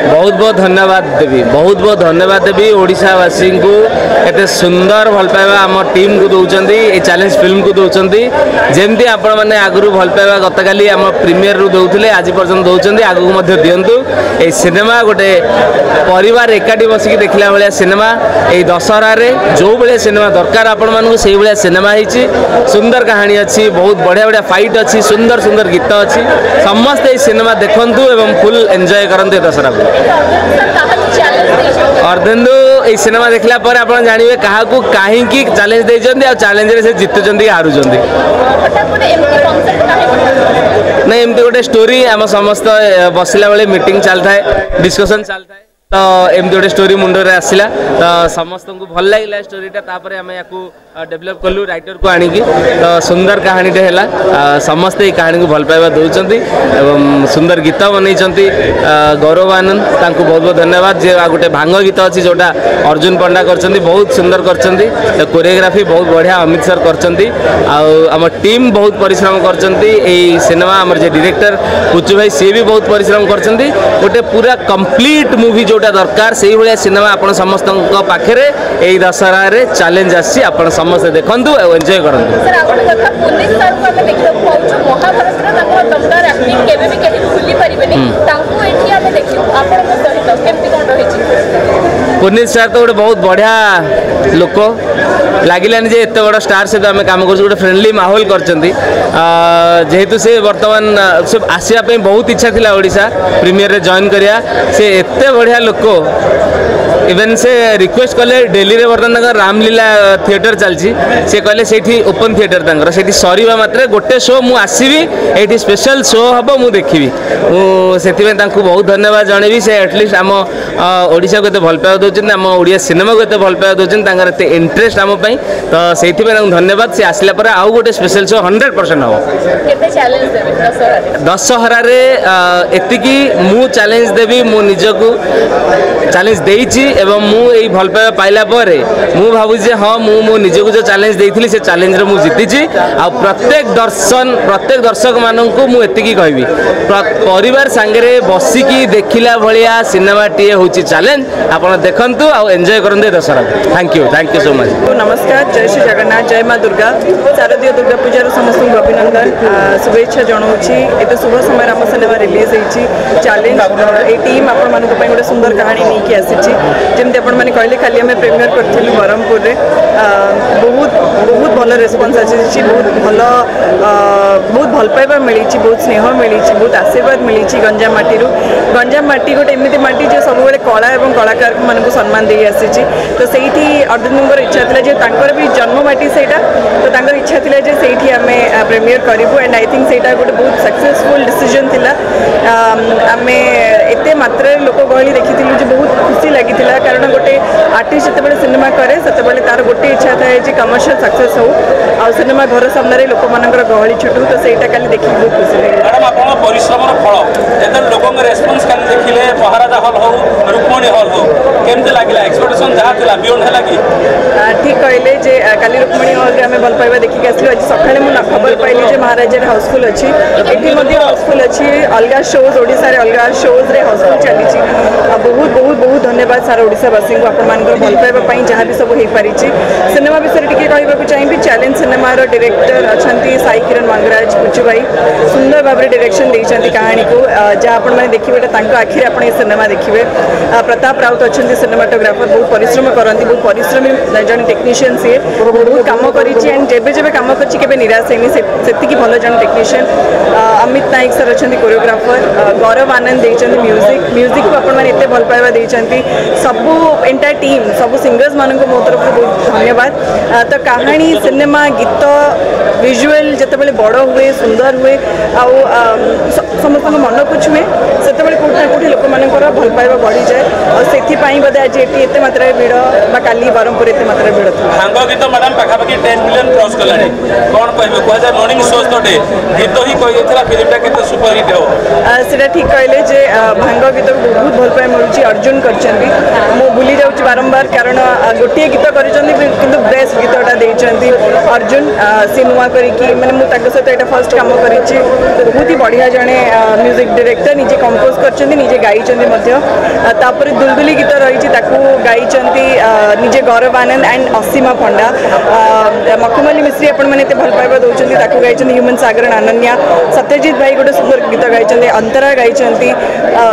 बहुत बहुत धन्यवाद देवी ओडिशावासी को एते सुंदर भल पाइबा आम टीम को दौरान ये चैलेंज फिल्म को दौरान जमती आपण मैंने आगु भल पाइबा गतकाली आम प्रीमियर रू दौले आज पर्यटन दौरान आगू दिंतु ये सिनेमा गोटे परिवार एकाठी बसिक देखला भाया सिनेमा ये दशहरा जो भाया सिनेमा दरकार आपण मानू से भाया सिनेमा होती सुंदर कहानी अच्छी बहुत बढ़िया बढ़िया फाइट अच्छी सुंदर सुंदर गीत अच्छी समस्त ये सिनेमा देखु एवं फुल एंजॉय करते दशहरा को अर्धेन्दु ये सिनेमा देखला पर आप जानवे क्या कहीं चैलेंज देते चैलेंज से जीतुंट हारुंट नहीं एमती गोटे स्टोरी आम समस्त बसला बेले मीटिंग चलता है डिस्कशन चलता है तो एमती गोटे स्टोरी मुंडे आसला तो समस्त को भल लगे स्टोरीटा तापर आम या डेभलप कलु राइटर को आणिकी तो सुंदर कहानीटे है समस्ते कहानी को भल पाइबा दौरान एवं सुंदर गीत बनई गौरव आनंद तांको बहुत बहुत धन्यवाद जे गोटे भांग गीत अच्छी जोटा अर्जुन पंडा कर बहुत सुंदर कर कोरियोग्राफी बहुत बढ़िया अमित सर कर टीम बहुत परिश्रम कर सिनेमा आम डायरेक्टर पुचु भाई सी भी बहुत परिश्रम कर गोटे पूरा कंप्लीट मूवी जोटा दरकार से भाया सिनेमा आपण समस्त पाखे यही दशहरा चैलेंज आसी समस्त देखु एंजॉय करंतु सर आ गोटे कथा पुनीत सर को हमें देखियो पाउछु महाभारत रे ताको दमदार एक्टिंग केबे भी केहि भूली परिबेनी ताको एठी हमें देखियो आपण को सहित केमति कोन रहिछि पुनीत सर तो गोटे बहुत बढ़िया लोक लागिलानी जे एत बड़ स्टार से आम काम कर गोटे फ्रेंडली माहौल करचंती जेहेतु से वर्तमान से आसिया पे बहुत इच्छा थिला ओडिशा प्रीमियर रे जॉइन करिया से एत बढ़िया लोक इवेन से रिक्वेस्ट कले दिल्ली रे बर्तमान रामलीला थिएटर चलची से कहले सेठी ओपन थिएटर तांकर सेठी सरीबा मात्रे गोटे शो मु आसीबी एठी स्पेशल शो हबो मु देखिबी मु सेति में तांको बहुत धन्यवाद जणेबी से एटलीस्ट आम ओडिशा को एते भल पाया दोचन आम ओडिया सिनेमा को एते भल पाया दोचन तांकर एते इंटरेस्ट आम पई तो सेति में धन्यवाद से आसिला पर आउ गोटे स्पेशल शो 100% हबो केते चैलेंज देबे दशहरा रे एतिकी मु चैलेंज देबी मु निजको चैलेंज देइची एवं मु यही भल पाइबा पाइला परे मु भाबु जे हाँ मु मो निजको जो चैलेंज देइथिली से चैलेंज रे मु जीतीची आ प्रत्येक दर्शक माननकु मु एतिकी कहबी परिवार संगे बसिकी देखिला भलिया सिनेमा टीए होची चैलेंज आपण देखंतु आ एंजॉय करंदे Dussehra thank you so much नमस्कार जय श्री जगन्नाथ जय मां दुर्गा शारदीय दुर्गा पूजार समस्त अभिनंदन शुभेच्छा जनाऊँगी एत शुभ समय आम सिनेमा रिलीज होती चैलेंज ये टीम आपण मानक गोटे सुंदर कहानी नहीं कि आसी जमी आपण मैंने कहले खाली आम प्रीमियर करूँ ब्रह्मपुर में बहुत बहुत भल रेस्पन्स आसी बहुत भल पाइबा मिली बहुत स्नेह मिली बहुत आशीर्वाद मिली गंजाम माटी गोटे एमती माटी जो सब कला और कलाकार मानक सम्मान दे आसी तो सही अर्जुन इच्छा था जे भी जन्म माटी से तो इच्छा थी जे से आम प्रीमियर करूँ एंड आई थिंक से गोटे बहुत सक्सेसफुल डिसीजन थिला आम एत मात्रा लोक गहली देखी बहुत खुशी लगी कारण गोटे आर्टिस्ट जिते सिनेमा करे से तार गोटे इच्छा थाए कि कमर्शियल सक्सेस हो आ सिनेमा घर सामने लोक मान गहली छुटू तो सहीटा काली देखिए बहुत खुशी लगे मैडम आप परिश्रम फल जो लोक रेस्पन्स काली देखिले महाराजा हल हो रुक्मणी हल हो केमती लगे एक्सपेक्टेशन जहाँ था बियॉन्ड है कि ठीक कहले जे काली रुक्मणी हल में भल पाइबा देखिक आसलु आज सकाळे मु खबर पाइली जे महाराजा हाउसफुल अच्छी एटी हाउसफुल अच्छी अलग शोज ओडिशा रे अलग शोज रे हाउसफुल चली बहुत बहुत बहुत धन्यवाद सारा ओडिशावासी को आपण भल पाइबा जहाँ भी सब हो पारी सिनेमा विषय टी कहूँ चाहिए चैलेंज सिनेमार डायरेक्टर अच्छा साई किरण मंगराज पुचु भाई सुंदर भाव में डायरेक्शन देती कहानी को जहाँ आप देखिए आखिर आप सिनेमा देखिए प्रताप राउत अच्छा सिनेमाटोग्राफर बहुत परिश्रम करती बहुत परिश्रमी जन टेक्नीशियन सी बहुत कम करेंड जब कम कर निराश है से भल जन टेक्नीशियन अमित नायक सर अच्छा कोरियोग्राफर गौरव आनंद देते म्यूजिक को आपत भल पाइबा देती सबू एंटायर टीम सब सिंगर्स मान मो तरफ बहुत धन्यवाद तो कहानी सिनेमा गीत विजुअल जिते बड़ हुए सुंदर हुए समस्त मन को छुए से कौटना कौटी लोक मान भल पाइबा बढ़ी जाए और से बोधे आज ये एत मात्रा भिड़ काली ब्रह्मपुर एत मात्रा भिड़ भांग गीत मैडम पाखापाखि 10 मिलियन क्रॉस कलानी कौन कहे कहुए मॉर्निंग शोज तो गीत ही कही फिल्मटा के सुपर हिट हो से ठीक कहले जे भांग गीत बहुत भल पाए मिलूँ अर्जुन कर भूली जाऊँ बारंबार कारण गोटे गीत कर बेस्ट गीतटा देती अर्जुन सी नुआ करिकी माने मु ताको सहित एटा फर्स्ट काम करिछि बहुत ही बढ़िया जने म्यूजिक डायरेक्टर निजे कंपोज करछन्ती निजे गाइछन्ती मध्य तापर दुलदुली गीत रहिछि ताको गाइछन्ती निजे गौरव आनंद एंड असीमा पंडा मखमली मिश्री आपण माने ते भल पाइबा दउछन्ती ताको गाइछन्ती ह्यूमन सागर अनन्या सत्यजीत भाई गोटे सुंदर गीत गाइछन्ती अंतरा गाइछन्ती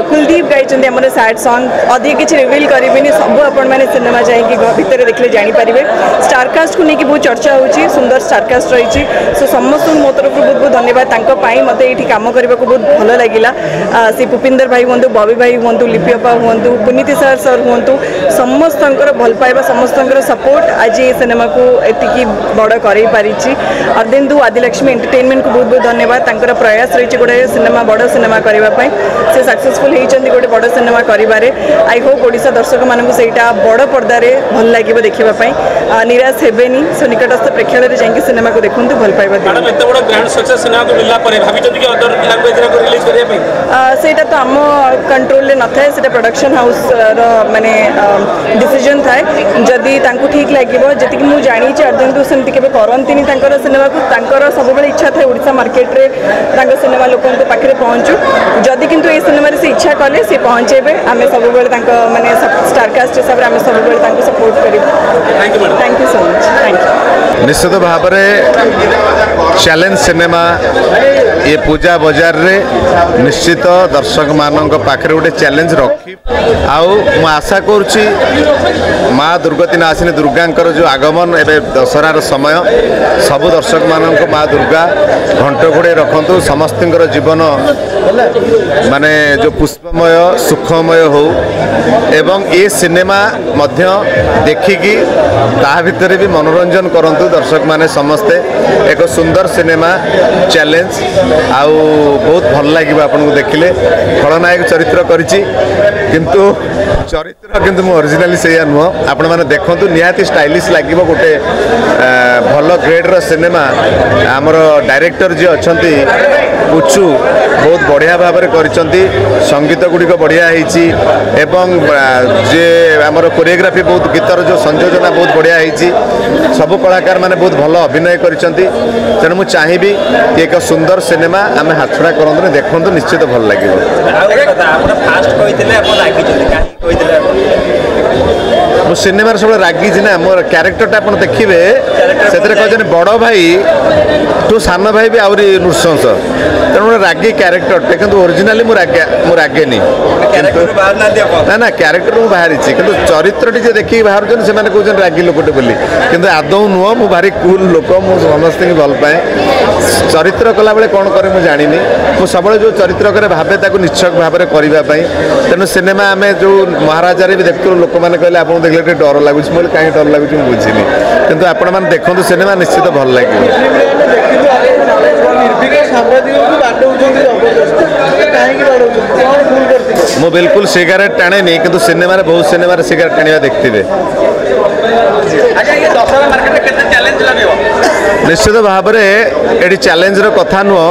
कुलदीप गाइछन्ती हमर सैड सॉन्ग अधिक किछ रिवील करिबिनी सब आपण माने सिनेमा जाई कि भीतर देखले जानि परिबे स्टारकास्ट को नेकी बहुत चर्चा होची सुंदर स्टारकास्ट रहिछि सो समस्त मो तरफ बहुत बहुत धन्यवाद तांको पाई मते एठी काम करबा को बहुत भलो लागिला से भूपिंदर भाई हुंतु बॉबी भाई हुंतु लिपि अपा हुंतु पुनीति सर हुंतु समस्तंकर भल पाइबा समस्तंकर सपोर्ट आज ये सिनेमा को एतिकी बड़ करई पारिछि अर्धेन्दु आदिलक्ष्मी एंटरटेनमेंट को बहुत बहुत धन्यवाद तांकर प्रयास रहिछि गोटे सिनेमा बड़ सिनेमा करबा पई से सक्सेसफुल हेइचंदी गोटे बड़ सिनेमा करिबारे आई होप ओडिसा दर्शक मानकु सेटा बड़ पर्दा रे भल लागिबो देखिबा पई निराश हेबेनी सो निकटस्थ प्रेक्षालय रे जांकी सिनेमा को देखंतु भल पाइबा मैडम एते बड़ ग्रैंड सक्सेस सिनेमा को मिलला परे भाबिचंदी कि अदर लैंग्वेज रे को रिलीज करिया पई सेटा तो आम कंट्रोल ले न थाए सेटा प्रोडक्शन हाउस रो माने डिसीजन थाए जदी तांको ठीक लागिबो जति कि मु जानि छ अर्धेन्दु सेमति केबे करंतिनी तांकर सिनेमा को तांकर सब बेले इच्छा थाए ओडिसा मार्केट रे तांकर सिनेमा लोकन को पाखरे पहुंचू जदी किंतु ए सिनेमा रे से इच्छा कले से पहुंचेबे आमे सब बेले तांको माने स्टार कास्ट हिसाब रे आमे सब बेले तांको सपोर्ट करिबो thank you so much thank you निश्चित भाव चैलेंज सिनेमा ये पूजा बाजार रे निश्चित दर्शक मानक पाखे गोटे चैलेंज रखी आउ आशा करुच्ची माँ दुर्गति नाशिनी दुर्गांकर जो आगमन एवं दशहरार समय सबु दर्शक मानक माँ दुर्गा घंट घोड़े रखु समस्त जीवन माने जो पुष्पमय सुखमय हो एवं ये सिनेमा मध्य देखिकी ता भितर भी मनोरंजन करंतु दर्शक माने समस्ते एक सुंदर सिनेमा चैलेंज आउ बहुत भल लगे आपको देखिले खलनायक चरित्र करिछि किंतु चरित्र किंतु मु ओरिजिनली सेया नुह आपण माने देखंतु निहाती स्टाइलिश लागिबो गोटे भल ग्रेड रो सिनेमा हमर डायरेक्टर जे अछंती पुचू बहुत बढ़िया भाव में करिसंती संगीत गुड़िक बढ़िया होईची एवं जे हमर कोरियोग्राफी बहुत गीतर जो संयोजना बहुत बढ़िया होईची सब कलाकार माने बहुत भल अभिनय करिसंती तेणु मु चाहिबी कि एक सुंदर सिनेमा आमे हाथछड़ा करंतु देखंतु निश्चित भल लागिबो फास्ट कहितले आपण लागिचले काहे कहितले मो सिनेमा सब रागी ना मोर क्यारेक्टरटा आप देखिए से कहते बड़ भाई तू सान भाई भी आहरी नृशंस तेणु रागी क्यारेक्टरटे कि ओरिजिनाली रागेनी ना ना क्यारेक्टर मुझे बाहरी कि चरित्रटी जे देखिए बाहर से कहते रागी लोकटे बोली कि आदौ नुह मु भारी कूल लोक मुझे समस्त भल पाए चरित्र कला बेले कौन करे मुझे जानी मुझे सब जो चरित्र करे भावे निश्चक भाव में करने तेणु सिनेमा आम जो महाराजा भी देखते लोक मैंने कहले आप देखले डर लगुच मुझे कहीं डर लगुच बुझीनी किंतु आपण मैंने देखते सिनेमा निश्चित भल लगे मु बिल्कुल सिगारेट टाणे नहीं किंतु सिनेमा बहुत सिनेमा सिगारेट टाणिया देखते निश्चित भाव में ये चैलेंज कथा नुह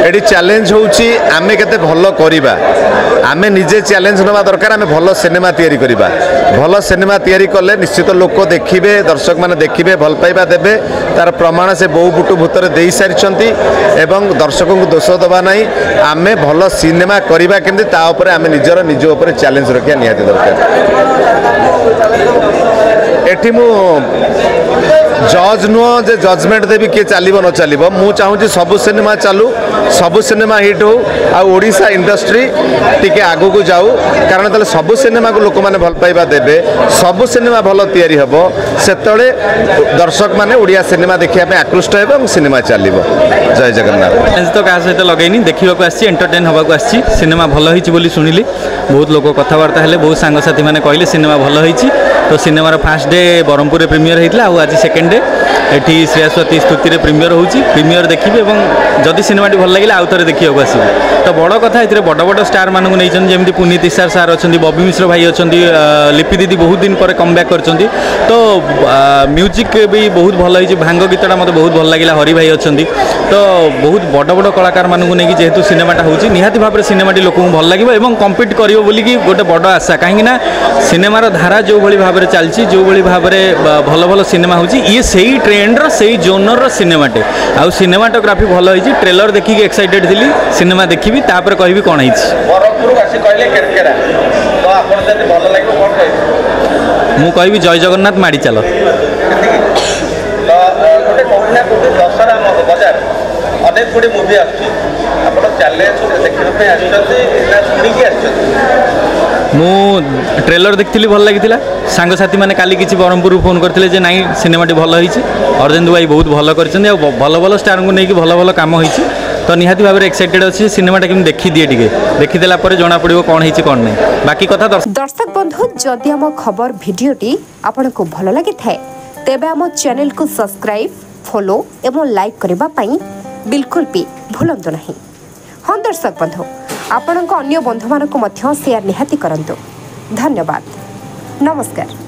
ये चैलेंज होची आमे केते भल करिबा आमे निजे चैलेंज नवा दरकार आमे भल सिनेमा तैयारी करिबा भल सिनेमा तैयारी कले निश्चित लोक देखिबे दर्शक माने देखिबे भल पाइबा देबे तार प्रमाण से बहु बुटु भूतर देई सारिचंती एवं दर्शकों को दोष दबा नहीं आमे भल सिनेमा करिबा केंदी ता ऊपर आमे निजर निज ऊपर चैलेंज रखिया निहाती दरकार एठी मु जज नुह जे जजमेंट देवी किए चलो न चलो मु चाहूँगी सबू सिनेमा चालू सबू सिनेमा हिट हो आशा इंडस्ट्री टी आगू को जाऊ कारण तेल सबू सिनेमा को लोक मैंने भल पाइबा देवे सबू सिनेमा भल तैयारी हम से दर्शक मैंने ओडिया सिनेमा देखा आकृष्ट हो सिनेमा चलो जय जगन्नाथ तो क्या सहित लगेनी देखा एंटरटेन होगा सिनेमा भल होती शुणिली बहुत लोग कथबार्ता है बहुत सांगसाथी मैंने कहले सिनेमा भल होती तो सिनेमार फास्ट डे ब्रह्मपुर प्रीमियर होता आज सेकेंड डे एटी श्रेयस्वती स्तुति प्रीमियर होची प्रीमियर देखिए और जदि सिनेमाटी भल लगे आउ थे देखा आसवे तो बड़ कथा ये बड़ बड़ स्टार मानक नहीं जमी पुनीत इसार सार अच्छा बबी मिश्र भाई अच्छा लिपि दीदी बहुत दिन पर कमबैक कर तो म्यूजिक भी बहुत भल होती भांग गीतटा मतलब बहुत भल लगे हरि भाई अच्छा तो बहुत बड़ बड़ कलाकार मानक नहीं जेहेतु सिनेमाटा होची निहाती भाव में सिनेमाटी लोक भल लगे और कम्पिट कर गोटे बड़ आशा कहीं सिनेमार धारा जो भाई भाव में चलती जो भाई भाव में भल भल सिनेमा होची ये सही ट्रेंड एंड्र से जोनर सिनेमाटे आउ सिनेमाटोग्राफी भल होती ट्रेलर देखिक एक्साइटेड थी सिनेमा देखी तापर कहबी कौन है मु कहबी जय जगन्नाथ माड़ी चल अनेक गुड़ी मुवी मु ट्रेलर देखी भल लगी सांगसाथी मैंने काली किसी ब्रह्मपुर फोन करते ना सिनेमाटी भल होती अर्जेंदु भाई बहुत भल कर भल भल स्टार को लेकिन भल भल कम हो तो निहाती भाव एक्साइटेड अच्छी सिनेमाटा कि देखी दिए टे देखीदेला जना पड़ो कौन है कौन नहीं बाकी कथा दर्शक बंधु जदि आम खबर भिडियोटी आपन को भल लगी थाए तेबे आम चैनल को सब्सक्राइब फॉलो एवं लाइक करबा पई बिल्कुल भी भूलंतु नहीं। हाँ दर्शक बंधु आपण अन्य बंधु मानक शेयर निहाती करंतु। धन्यवाद। नमस्कार।